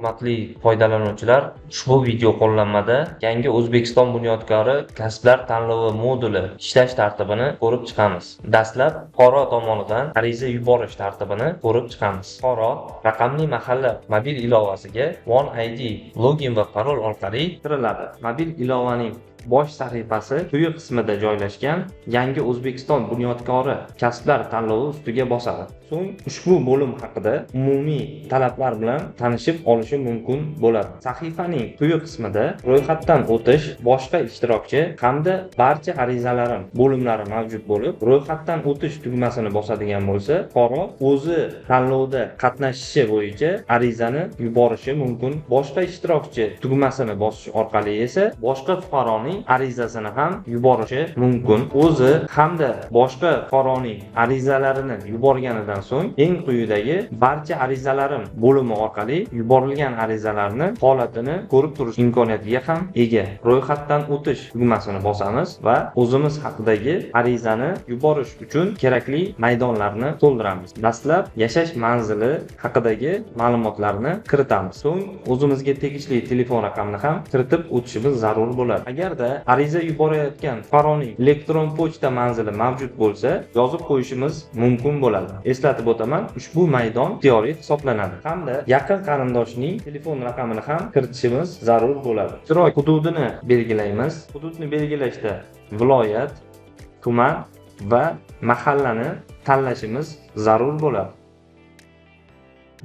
Hurmatli foydalanuvchilar, ushbu video qo'llanmada yangi O'zbekiston bunyodkori kasblar tanlovi moduli ishlash tartibini ko'rib chiqamiz. Dastlab fuqaro tomonidan ariza yuborish tartibini ko'rib chiqamiz. Fuqaro raqamli mahalla mobil ilovasiga OneID login va parol orqali kiriladi. Mobil ilovaning bosh sahifasi quyi qismida joylashgan yangi O'zbekiston bunyodkori kasblar tanlovi ustiga bosadi. So'ng ushbu bo'lim haqida umumiy talablar bilan tanishib olishi mumkin bo'ladi. Sahifaning quyi qismida ro'yxatdan o'tish, boshqa ishtirokchi hamda barcha arizalarim bo'limlari mavjud bo'lib, ro'yxatdan o'tish tugmasini bosadigan bo'lsa, fuqaro o'zi tanlovda qatnashishi bo'yicha arizani yuborishi mumkin. Boshqa ishtirokchi tugmasini bosish orqali esa boshqa fuqaroning arizasini ham yuborishi mumkin. O'zi hamda boshqa fuqaroning arizalarini yuborganidan so'ng eng quyidagi barcha arizalarim bo'limi orqali yuborilgan arizalarni holatini ko'rib turish imkoniyatiga ham ega. Ro'yxatdan o'tish tugmasini bosamiz va o'zimiz haqidagi arizani yuborish uchun kerakli maydonlarni to'ldiramiz. Dastlab yashash manzili haqidagi ma'lumotlarni kiritamiz. So'ng o'zimizga tegishli telefon raqamini ham kiritib o'tishimiz zarur bo'ladi. Agarda ariza yuborayotgan fuqaroning elektron pochta manzili mavjud bo'lsa, yozib qo'yishimiz mumkin bo'ladi. Eslatib o'taman, ushbu maydon ixtiyoriy hisoblanadi hamda yaqin qarindoshning telefon raqamini ham kiritishimiz zarur bo'ladi. Ijro hududini belgilaymiz. Hududni belgilashda viloyat, tuman va mahallani tanlashimiz zarur bo'ladi.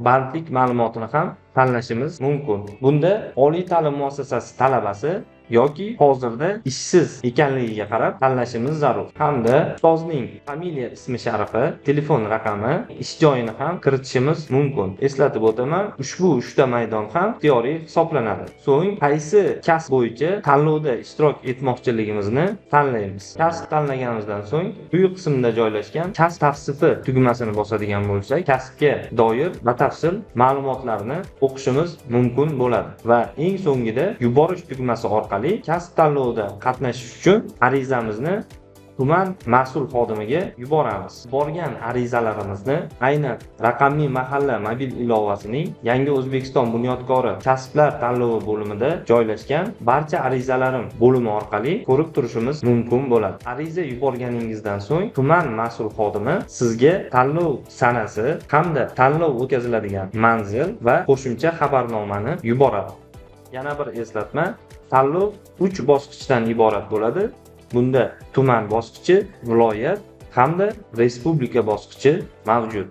Bandlik ma'lumotini ham tanlashimiz mumkin. Bunda oliy ta'lim muassasasi talabasi yoki hozirda ishsiz ekanligiga qarab tanlashimiz zarur. Hamda ustozning familiya, ismi sharifi, telefon raqami, ish joyini ham kiritishimiz mumkin. Eslatib o'taman, ushbu 3 ta maydon ham ixtiyoriy hisoblanadi. So'ng qaysi kasb bo'yicha tanlovda ishtirok etmoqchiligimizni tanlaymiz. Kasb tanlaganimizdan so'ng quyi qismda joylashgan kasb tavsifi tugmasini bosadigan bo'lsak, kasbga doir batafsil ma'lumotlarni o'qishimiz mumkin bo'ladi va eng so'ngida yuborish tugmasi orqali kasb tanlovida qatnashish uchun arizamizni tuman mas'ul xodimiga yuboramiz. Yuborgan arizalarimizni aynan raqamli mahalla mobil ilovasining yangi O'zbekiston bunyodkori kasblar tanlovi bo'limida joylashgan barcha arizalarim bo'limi orqali ko'rib turishimiz mumkin bo'ladi. Ariza yuborganingizdan so'ng tuman mas'ul xodimi sizga tanlov sanasi hamda tanlov o'tkaziladigan manzil va qo'shimcha xabarnomani yuboradi. Yana bir eslatma, tanlov 3 bosqichdan iborat bo'ladi. Bunda tuman bosqichi, viloyat hamda respublika bosqichi mavjud.